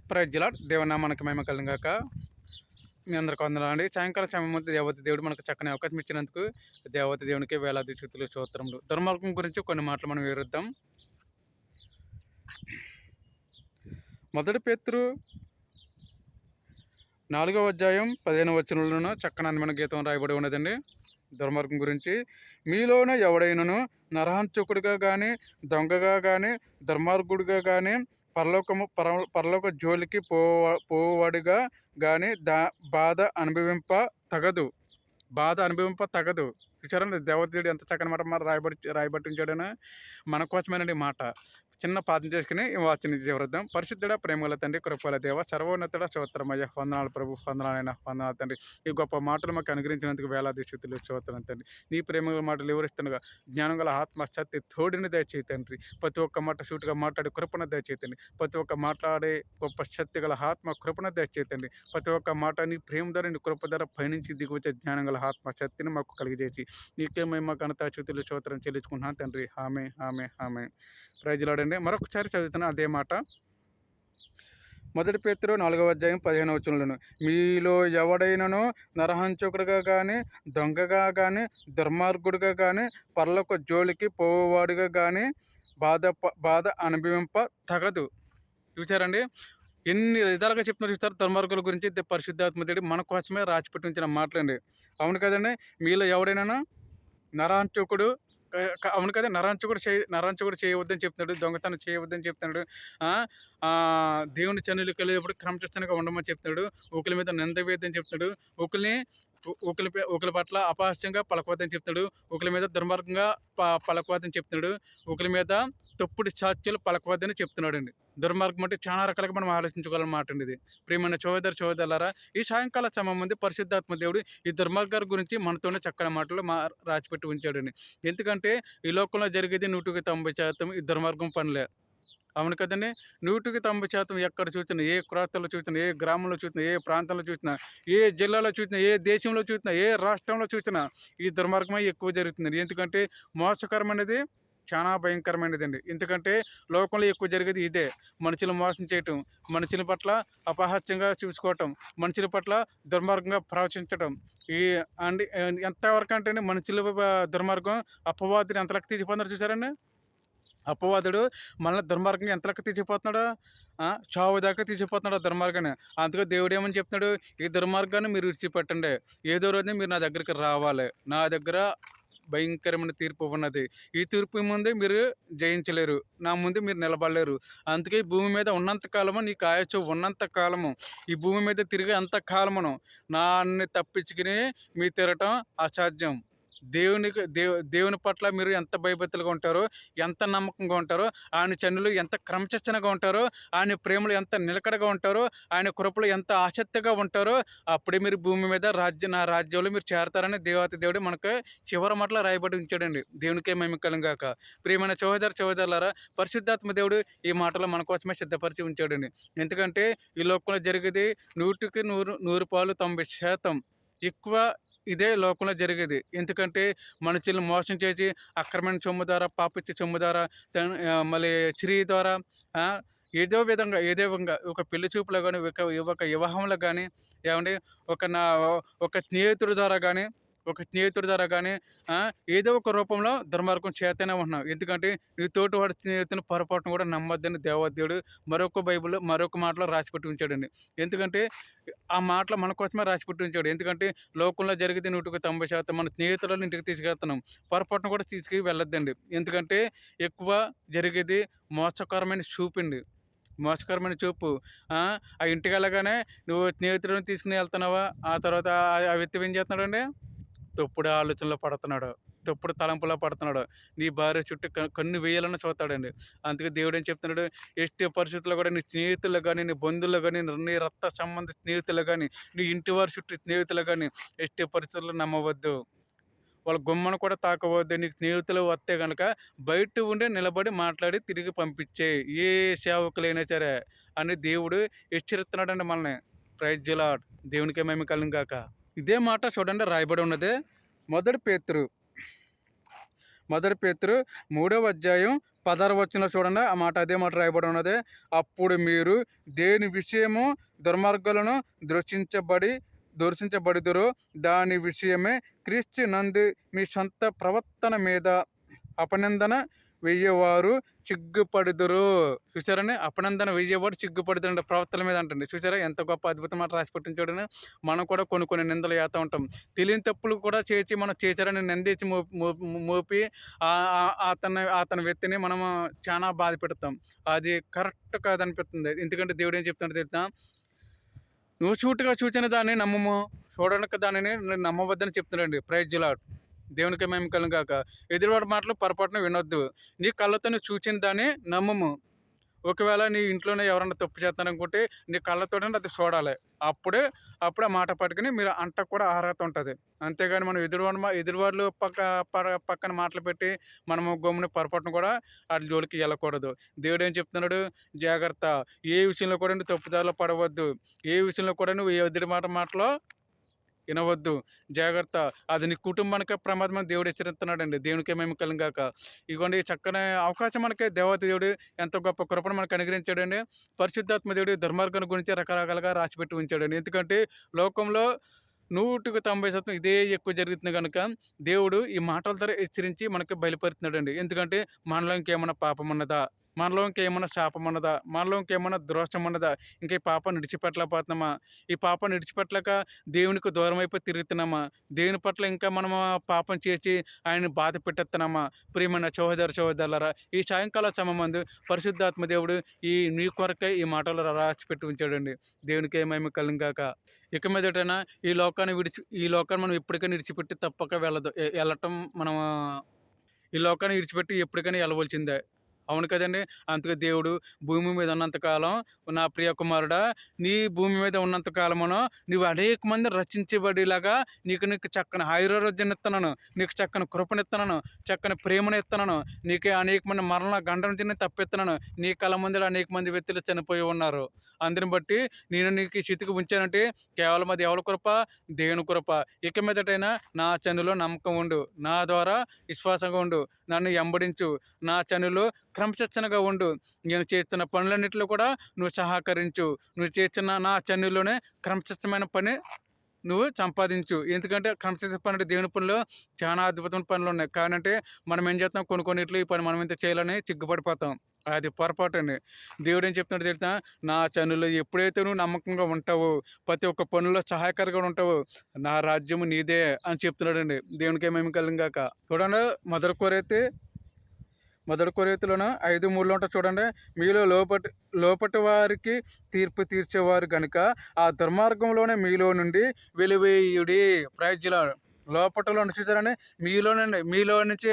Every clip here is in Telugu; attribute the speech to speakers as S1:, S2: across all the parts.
S1: ప్రైజ్ లార్డ్ దేవనామానికి మహిమ కలుగాక. మీ అందరికి వందనాలండి. సాయంకాల సమయం ముందు దేవత దేవుడు మనకు చక్కని అవకాశం ఇచ్చినందుకు దేవత దేవునికి వేలాది స్తుతులు స్తోత్రములు. దుర్మార్గం గురించి కొన్ని మాటలు మనం వివరిద్దాం. మొదటి పేతురు 4వ అధ్యాయం 15వ వచనంలోనూ చక్కని అందమైన గీతం రాయబడి ఉన్నదండి. దుర్మార్గం గురించి, మీలోనే ఎవడైనను నరహంతకుడిగా కానీ, దొంగగా కానీ, దుర్మార్గుడిగా కానీ, పరలోక జోలికి పోవాడిగా కానీ బాధ అనుభవింప తగదు. చూచారండి, దేవదేవుడు ఎంత చక్కని మాట రాయబట్టించాడని మన కోసమేనండి మాట. చిన్న పాదం చేసుకుని ఈ వాక్యాన్ని వివరిద్దాం. పరిశుద్ధుడ, ప్రేమల తండ్రి, కృపల దేవ, సర్వోన్నతుడ, స్తోత్రమయ్య, వందనాలు ప్రభు, వందనాలైనా వందనాలు తండ్రి. ఈ గొప్ప మాటలు మాకు అనుగ్రహించినందుకు వేలాది స్తుతులు స్తోత్రం తండ్రి. నీ ప్రేమ మాటలు వివరిస్తుండగా జ్ఞానం గల ఆత్మ శక్తి తోడిని దయచేయి తండ్రి. ప్రతి ఒక్క మాట సూటుగా మాట్లాడి కృపణ దయచేతండి. ప్రతి ఒక్క మాట్లాడే గొప్ప శక్తి గల ఆత్మ కృపణ దయచేతండి. ప్రతి ఒక్క మాట నీ ప్రేమ ధర, నీ కృప ధర పైనుంచి దిగువచ్చే జ్ఞానం గల ఆత్మ శక్తిని మాకు కలిగజేసి నీకే మేము ఘనత స్తుతులు స్తోత్రం చెల్లించుకుంటున్నాను తండ్రి. ఆమె ఆమె ఆమె. ప్రైజ్ లార్డ్ అండి. మరొకసారి చదువుతున్నా అదే మాట. మొదటి పేతురు 4వ అధ్యాయం 15వ వచనంలోను, మీలో ఎవడైనను నరహంతకుడిగా కానీ, దొంగగా కానీ, దుర్మార్గుడిగా కానీ, పరలోక జోలికి పోవాడిగా కానీ బాధ అనుభవింప తగదు. చూసారండి, ఎన్ని విధాలుగా చెప్తున్నారు. చూస్తారు దుర్మార్గుల గురించి పరిశుద్ధాత్మ దేవుడు మన కోసమే రాసిపెట్టి ఉంచిన మాటలండి. అవును కదండి. మీలో ఎవడైనా నరహంతకుడు, అవును కదా, నరహంతకుడు చేయవద్దని చెప్తున్నాడు, దొంగతనం చేయవద్దని చెప్తున్నాడు, దేవుని చన్నులకు వెళ్ళేటప్పుడు క్రమశిక్షణగా ఉండమని చెప్తున్నాడు, ఒకరి మీద నింద వేయద్దని చెప్తున్నాడు, ఒకరి పట్ల అపహాస్యంగా పలకవద్దని చెప్తున్నాడు, ఒకరి మీద దుర్మార్గంగా పలకవద్దని చెప్తున్నాడు, ఒకరి మీద తప్పుడు సాక్ష్యాలు పలకవద్దని చెప్తున్నాడు అండి. దుర్మార్గం అంటే చాలా రకాలుగా మనం ఆలోచించుకోవాలన్నమాట అండి. ఇది ప్రియమైన సోదరులారా, ఈ సాయంకాల సమయం ముందు పరిశుద్ధాత్మ దేవుడు ఈ దుర్మార్గాల గురించి మనతోనే చక్కని మాటలు రాసిపెట్టి ఉంచాడండి. ఎందుకంటే ఈ లోకంలో జరిగేది 100% ఈ దుర్మార్గం పనులే. అవును కదండి. 100% ఎక్కడ చూసినా, ఏ క్రాస్తలో చూసినా, ఏ గ్రామంలో చూసినా, ఏ ప్రాంతంలో చూసినా, ఏ జిల్లాలో చూసినా, ఏ దేశంలో చూసినా, ఏ రాష్ట్రంలో చూసినా ఈ దుర్మార్గమే ఎక్కువ జరుగుతుంది. ఎందుకంటే మోసకరమైనది, చాలా భయంకరమైనదండి. ఎందుకంటే లోకంలో ఎక్కువ జరిగేది ఇదే. మనుషులు మోసం చేయటం, మనుషుల పట్ల అపహాస్యంగా చూసుకోవటం, మనుషుల పట్ల దుర్మార్గంగా ప్రవర్తించడం. ఈ అండి ఎంతవరకు అంటే మనుషుల దుర్మార్గం అపవాదిని ఎంతలకు తీసిపోతున్నారు చూసారండి. అపవాదుడు మనల్ని దుర్మార్గంగా ఎంతలకు తీసిపోతున్నాడు, చావు దాకా తీసిపోతున్నాడు దుర్మార్గాన్ని. అందుకే దేవుడు ఏమని చెప్తున్నాడు, ఈ దుర్మార్గాన్ని మీరు విడిచిపెట్టండి, ఏదో రోజున మీరు నా దగ్గరికి రావాలి, నా దగ్గర భయంకరమైన తీర్పు ఉన్నది, ఈ తీర్పు ముందే మీరు జయించలేరు, నా ముందు మీరు నిలబడలేరు. అందుకే ఈ భూమి మీద ఉన్నంత కాలము, నీకు ఆయుష్ ఉన్నంత కాలము, ఈ భూమి మీద తిరిగే అంత కాలమును నాన్ని తప్పించుకుని మీ తిరగటం అసాధ్యం. దేవుని పట్ల మీరు ఎంత భయభక్తులుగా ఉంటారో, ఎంత నమ్మకంగా ఉంటారో, ఆయన చన్నులు ఎంత క్రమశిక్షణగా ఉంటారో, ఆయన ప్రేమలు ఎంత నిలకడగా ఉంటారో, ఆయన కృపలు ఎంత ఆసక్తిగా ఉంటారో, అప్పుడే మీరు భూమి మీద నా రాజ్యంలో మీరు చేరతారని దేవుడు మనకు చివరి మాటలో రాయబడి ఉంచాడండి. దేవునికే మహిమ కలుగాక. ప్రియమైన సోదరులారా, పరిశుద్ధాత్మ దేవుడు ఈ మాటలో మన కోసమే సిద్ధపరిచి ఉంచాడండి. ఎందుకంటే ఈ లోకంలో జరిగేది 100కి 90% ఎక్కువ ఇదే లోకంలో జరిగేది. ఎందుకంటే మనుషులను మోసం చేసి అక్రమైన సొమ్ము ద్వారా, పాపిచ్చే సొమ్ము ద్వారా, మళ్ళీ స్త్రీ ద్వారా, ఏదో విధంగా ఒక పెళ్లి చూపులో కానీ, ఒక వివాహంలో కానీ, ఏమండి ఒక స్నేహితుడి ద్వారా కానీ ఏదో ఒక రూపంలో దుర్మార్గం చేతనే ఉంటున్నాం. ఎందుకంటే నీ తోటి వాడి స్నేహితుని పొరపాటును కూడా నమ్మొద్దని దేవదేవుడు మరొక మాటలో రాసిపెట్టి ఉంచాడండి. ఎందుకంటే ఆ మాటలు మన కోసమే రాసిపెట్టి ఉంచాడు. ఎందుకంటే లోకంలో జరిగేది 100% మన స్నేహితులను ఇంటికి తీసుకెళ్తున్నాం, పొరపాటును కూడా తీసుకు వెళ్ళొద్దండి. ఎందుకంటే ఎక్కువ జరిగేది మోసకరమైన చూపు. ఆ ఇంటికి వెళ్ళగానే నువ్వు స్నేహితులను తీసుకుని వెళ్తున్నావా, ఆ తర్వాత ఆ వ్యక్తి ఏం చేస్తున్నాడండి, తప్పుడు ఆలోచనలో పడుతున్నాడు, తప్పుడు తలంపులో పడుతున్నాడు, నీ భార్య చుట్టూ కన్ను వేయాలని చూస్తాడండి. అందుకే దేవుడు ఏం చెప్తున్నాడు, ఎట్టి పరిస్థితుల్లో కూడా నీ స్నేహితులు కానీ, నీ బంధువులు కానీ, నీ రక్త సంబంధ స్నేహితులు కానీ, నీ ఇంటి వారి చుట్టూ స్నేహితులు కానీ ఎట్టి పరిస్థితుల్లో నమ్మవద్దు, వాళ్ళ గుమ్మను కూడా తాకవద్దు. నీకు స్నేహితులు వస్తే కనుక బయట ఉండి నిలబడి మాట్లాడి తిరిగి పంపించే, ఏ సేవకులైనా సరే అని దేవుడు హెచ్చరిస్తున్నాడండి మనల్ని. Praise the Lord. దేవునికే మహిమ కలుగాక. ఇదే మాట చూడండి రాయబడి ఉన్నది. మొదటి పేతురు 3వ అధ్యాయం 16వ వచనంలో చూడండి, ఆ మాట అదే మాట రాయబడి ఉన్నది. అప్పుడు మీరు దేని విషయము దుర్మార్గులను దూషించబడుదురో దాని విషయమే క్రీస్తు నందు మీ సొంత ప్రవర్తన మీద అపనిందన వెయ్యేవారు సిగ్గుపడుదురు. చూసారండి, అపనిందన వెయ్యేవాడు సిగ్గుపడుదురు అంటే ప్రవర్తన మీద అంటండి. చూసారా ఎంత గొప్ప అద్భుతం మాట రాసి పెట్టింది చూడండి. మనం కూడా కొన్ని కొన్ని నిందలు వేస్తూ ఉంటాం. తెలియని తప్పులు కూడా చేసి మనం చేశారని నిందించి మోపి అతని వ్యక్తిని మనం చాలా బాధ పెడతాం. అది కరెక్ట్ కాదనిపిస్తుంది. ఎందుకంటే దేవుడు ఏం చెప్తాడో తెలుసా, నువ్వు చూచిన దాన్ని నమ్మము, చూడడానికి దానిని నమ్మవద్దని చెప్తున్నాడండి. Praise the Lord. దేవునికి మేము కలుగును గాక. ఎదురువాడి మాటలు పొరపాటున వినొద్దు. నీ కళ్ళతో నువ్వు చూచిన దాన్ని నమ్మము. ఒకవేళ నీ ఇంట్లోనే ఎవరన్నా తప్పు చేస్తారనుకుంటే నీ కళ్ళతోనే అది చూడాలి. అప్పుడు ఆ మాట పట్టుకుని మీరు అంటకు కూడా అర్హత ఉంటుంది. అంతేగాని మనం ఎదురువాళ్ళు పక్కన మాటలు పెట్టి మనము గమ్మున పొరపాటున కూడా వాటి జోలికి వెళ్ళకూడదు. దేవుడు ఏం చెప్తున్నాడు, జాగ్రత్త, ఏ విషయంలో కూడా నువ్వు తప్పుదారిలో పడవద్దు, ఏ విషయంలో కూడా నువ్వు ఎదురు మాటలో వినవద్దు, జాగ్రత్త, అది నీ కుటుంబానికి ప్రమాదం అని దేవుడు హెచ్చరిస్తున్నాడండి. దేవునికే మేము కలుగును గాక. ఇదిగోండి, చక్కని అవకాశం మనకి దేవత దేవుడు ఎంత గొప్ప కృపను మనకు అనుగ్రహించాడండి. పరిశుద్ధాత్మ దేవుడు ధర్మార్గం గురించి రకరకాలుగా రాసిపెట్టి ఉంచాడండి. ఎందుకంటే లోకంలో 100% ఇదే ఎక్కువ జరుగుతుంది కనుక దేవుడు ఈ మాటల ద్వారా హెచ్చరించి మనకి బయలుపరుతున్నాడండి. ఎందుకంటే మనలో ఇంకేమైనా పాపం ఉన్నదా, మనలో ఇంకేమైనా శాపం ఉన్నదా, మనలో ఇంకేమైనా ద్రోషం ఉన్నదా, ఇంకా ఈ పాపాన్ని విడిచిపెట్టలేకపోతున్నామా, ఈ పాపాన్ని విడిచిపెట్టలేక దేవునికి దూరం అయిపోయి తిరుగుతున్నామా, దేవుని పట్ల ఇంకా మనము పాపం చేసి ఆయన్ని బాధ పెట్టేస్తున్నామా? ప్రియమైన సహోదరులారా, ఈ సాయంకాల సమయమందు పరిశుద్ధాత్మ దేవుడు మీ కొరకై ఈ మాటలు రాసిపెట్టి ఉంచాడండి. దేవునికే మహిమ కలుగును గాక. ఇక మీదటైనా ఈ లోకాన్ని మనం ఎప్పటికైనా విడిచిపెట్టి తప్పక వెళ్ళటం మనం ఈ లోకాన్ని విడిచిపెట్టి ఎప్పటికైనా వెళ్ళవలసిందే. అవును కదండి. అందుకే దేవుడు భూమి మీద ఉన్నంతకాలం, నా ప్రియ కుమారుడా, నీ భూమి మీద ఉన్నంత కాలమును నువ్వు అనేక మంది రచించబడేలాగా నీకు చక్కని ఆయురారోగ్యాన్ని ఇస్తున్నాను, నీకు చక్కని కృపనిస్తున్నాను, చక్కని ప్రేమను ఇస్తున్నాను, నీకు అనేక మంది మరణ గండ నుంచి నేను తప్పిస్తున్నాను. నీ కళ్ళ ముందు అనేక మంది వ్యక్తులు చనిపోయి ఉన్నారు. అందుని బట్టి నేను నీకు ఈ స్థితికి ఉంచానంటే కేవలం అది ఎవరి కృప? దేవుని కృప. ఇక మీదటైనా నా చనులో నమ్మకం ఉండు, నా ద్వారా విశ్వాసంగా ఉండు, నన్ను వెంబడించు, నా చనులో క్రమశిక్షణగా ఉండు, నేను చేస్తున్న పనులన్నింటిలో కూడా నువ్వు సహకరించు, నువ్వు చేస్తున్న నా చన్నులోనే క్రమశిక్షణమైన పని నువ్వు సంపాదించు. ఎందుకంటే క్రమశిక్షణ పని అంటే దేవుని పనిలో చాలా అద్భుతమైన పనులు ఉన్నాయి. కానంటే మనం ఏం చేస్తాం, కొన్నిట్లో ఈ పని మనం ఇంత చేయాలని సిగ్గుపడిపోతాం. అది పొరపాటు అండి. దేవుడు ఏం చెప్తున్నాడు తెలుసా, నా చనులో ఎప్పుడైతే నువ్వు నమ్మకంగా ఉంటావో, ప్రతి ఒక్క పనుల్లో సహాయకరంగా ఉంటావో, నా రాజ్యము నీదే అని చెప్తున్నాడండి. దేవునికే మహిమ కలుగును గాక. చూడండి, మొదటి కొరింథీయులను 5:3 ఉంటుంది చూడండి. మీలో లోపటి వారికి తీర్పు తీర్చేవారు కనుక ఆ దుర్మార్గంలోనే మీలో నుండి వెలివేయుడి. Praise the Lord. లోపటలో చూసారని మీలో నుంచి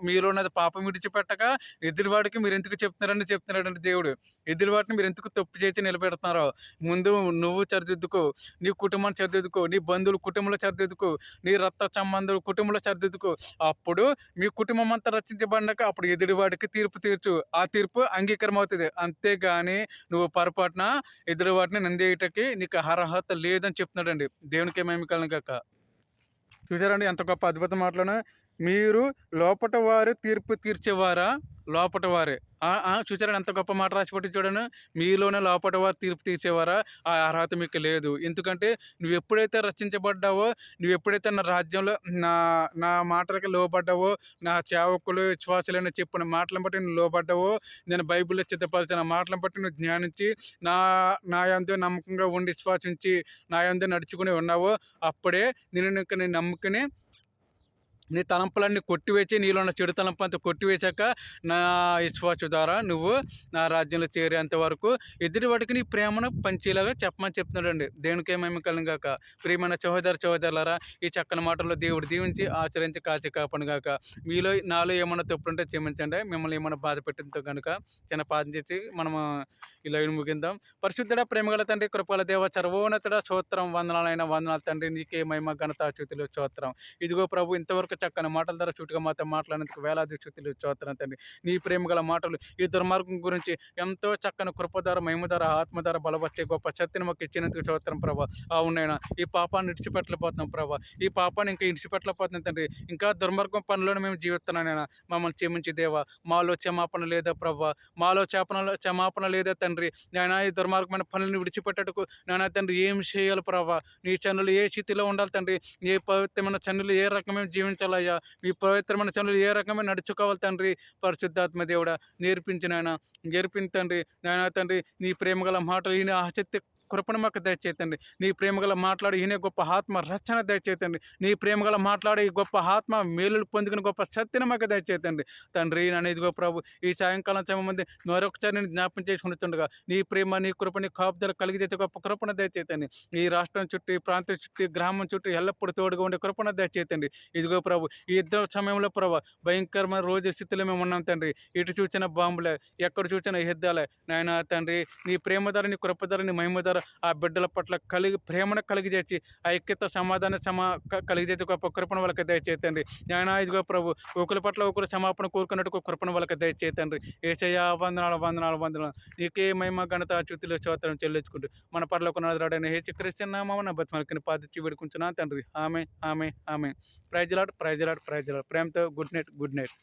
S1: మీలోన్నది పాపం విడిచిపెట్టక ఎదురువాడికి మీరు ఎందుకు చెప్తున్నారండి దేవుడు. ఎదురువాటిని మీరు ఎందుకు తప్పు చేసి నిలబెడుతున్నారో, ముందు నువ్వు సరిదిద్దుకో, నీ కుటుంబాన్ని సరిదిద్దుకో, నీ బంధువుల కుటుంబంలో సరిదిద్దుకో, నీ రక్త సంబంధుల కుటుంబంలో సరిదిద్దుకో. అప్పుడు మీ కుటుంబం అంతా రక్షించబడినాక అప్పుడు ఎదురువాడికి తీర్పు తీర్చు. ఆ తీర్పు అంగీకారం అవుతుంది. అంతేగాని నువ్వు పొరపాటున ఎదురువాటిని నిందేయటకి నీకు అర్హత లేదని చెప్తున్నాడండి. దేవునికి మహిమ కలుగును గాక. చూసారండి ఎంత గొప్ప అద్భుత మాటలను. మీరు లోపట వారు తీర్పు తీర్చేవారా? లోపట వారే. చూసారండి ఎంత గొప్ప మాట రాసిపెట్టి చూడండి. మీలోనే లోపట వారు తీర్పు తీర్చేవారా? ఆ అర్హత మీకు లేదు. ఎందుకంటే నువ్వు ఎప్పుడైతే రక్షించబడ్డావో, నువ్వు ఎప్పుడైతే నా రాజ్యంలో నా మాటలకి లోబడ్డావో, నా సేవకులు విశ్వాసులని చెప్పిన మాటలను బట్టి నువ్వు లోబడ్డావో, నేను బైబిల్లో సిద్ధపరిచిన మాటలను బట్టి నువ్వు జ్ఞానించి నా యందు నమ్మకంగా ఉండి విశ్వాసించి నా యందు నడుచుకుని ఉన్నావో, అప్పుడే నేను నమ్ముకుని నీ తలంపులన్నీ కొట్టివేసి, నీలో ఉన్న చెడు తలంపు అంతా కొట్టివేశాక నా విశ్వాస ద్వారా నువ్వు నా రాజ్యంలో చేరేంత వరకు ఎదుటివాడికి నీ ప్రేమను పంచేలాగా చెప్పమని చెప్తున్నాడండి. దేవునికే మహిమ కలుగును గాక. ప్రియమైన సహోదరులారా, ఈ చక్కని మాటల్లో దేవుడు దీవించి ఆచరించి కాచి కాపాడును గాక. నాలో ఏమైనా తప్పులుంటే క్షమించండి. మిమ్మల్ని ఏమైనా బాధ పెట్టిందో కనుక చిన్న పాదం చేసి మనము ఈ లైవ్ ముగిందాం. పరిశుద్ధుడా, ప్రేమగల తండ్రి, కృపల దేవ, సర్వోన్నతుడా, స్తోత్రం, వందనాలు తండ్రి. నీకే మహిమ ఘనత స్తుతులు స్తోత్రం. ఇదిగో ప్రభు, ఇంతవరకు చక్కని మాటల ద్వారా సూటిగా మాతో మాట్లాడినందుకు వేలాది స్తుతులు స్తోత్రం తండ్రి. నీ ప్రేమ గల మాటలు ఈ దుర్మార్గం గురించి ఎంతో చక్కని కృప ద్వారా, మహిమ ద్వారా, ఆత్మ ద్వారా బలపరిచే గొప్ప శక్తిని మాకు ఇచ్చినందుకు స్తోత్రం ప్రభా. అవునైనా ఈ పాపాన్ని విడిచిపెట్టలేకపోతున్నాం ప్రభా. ఈ పాపాన్ని ఇంకా విడిచిపెట్టలేకపోతున్నాం తండ్రి. ఇంకా దుర్మార్గం పనిలోనే మేము జీవిస్తున్నానైనా మమ్మల్ని క్షమించి దేవా. మాలో క్షమాపణ లేదా ప్రభా. మాలో క్షమాపణ లేదా తండ్రి. నాయనా ఈ దుర్మార్గమైన పనులను విడిచిపెట్టటకు నాయనా తండ్రి ఏం చేయాలి ప్రభా. నీ చనులు ఏ స్థితిలో ఉండాలి తండ్రి. ఏ పవిత్రమైన చనులు ఏ రకమైన జీవించాలయ్యా. ఈ పవిత్రమైన చనులు ఏ రకమైన నడుచుకోవాలి తండ్రి. పరిశుద్ధాత్మ దేవుడా నేర్పించిన ఆయన నేర్పించండి నాయనా తండ్రి. నీ ప్రేమగల మాటలు ఈయన ఆసక్తి కృపను మాకు దయచేతండి. నీ ప్రేమగల మాట్లాడి ఈయన గొప్ప ఆత్మ రక్షణ దయచేతండి. నీ ప్రేమగల మాట్లాడి ఈ గొప్ప ఆత్మ మేలులు పొందుకుని గొప్ప శక్తిని మాకు దయచేతండి తండ్రి. అనేదిగో ప్రభు ఈ సాయంకాలం సమయం మంది మరొకసారి నేను జ్ఞాపం చేసుకుంటుండగా నీ ప్రేమ నీ కృప నీ కాపుదల కలిగితే గొప్ప కృపణ దయచేతండి. ఈ రాష్ట్రం చుట్టూ ఈ ప్రాంతం చుట్టూ ఈ గ్రామం చుట్టూ ఎల్లప్పుడూ తోడుగా ఉండే కృపణ దయచేతండి. ఇదిగో ప్రభు ఈ యుద్ధ సమయంలో ప్రభు భయంకరమైన రోజు స్థితిలో మేము ఉన్నాం తండ్రి. ఇటు చూసిన బాంబులే ఎక్కడ చూసిన యుద్ధాలే నాయనా తండ్రి. నీ ప్రేమ ధర నీ కృప ధర నీ మహిమ ధర ఆ బిడ్డల పట్ల ప్రేమను కలిగజేసి ఐక్యత సమాధాన కలిగజేసి గొప్ప కృపణ వాళ్ళకి దయచేతండి. నాయనా ఇదిగో ప్రభు ఒకరి పట్ల ఒకరు క్షమాపణ కోరుకున్నట్టు కృపణ వాళ్ళకి దయచేతండి. యేసయ్యా వందనాలు వందనాలు వందనాలు. నీకే మహిమ ఘనత స్తుతులు స్తోత్రం చెల్లించుకుంటూ మన పరలోకనాథుడైన యేసుక్రీస్తు నామమున బతిమాలికని పాదించి వేడుకుంటున్నాను తండ్రి. ఆమె ఆమె ఆమె. Praise Lord praise Lord praise Lord. ప్రేమతో గుడ్ నైట్ గుడ్ నైట్.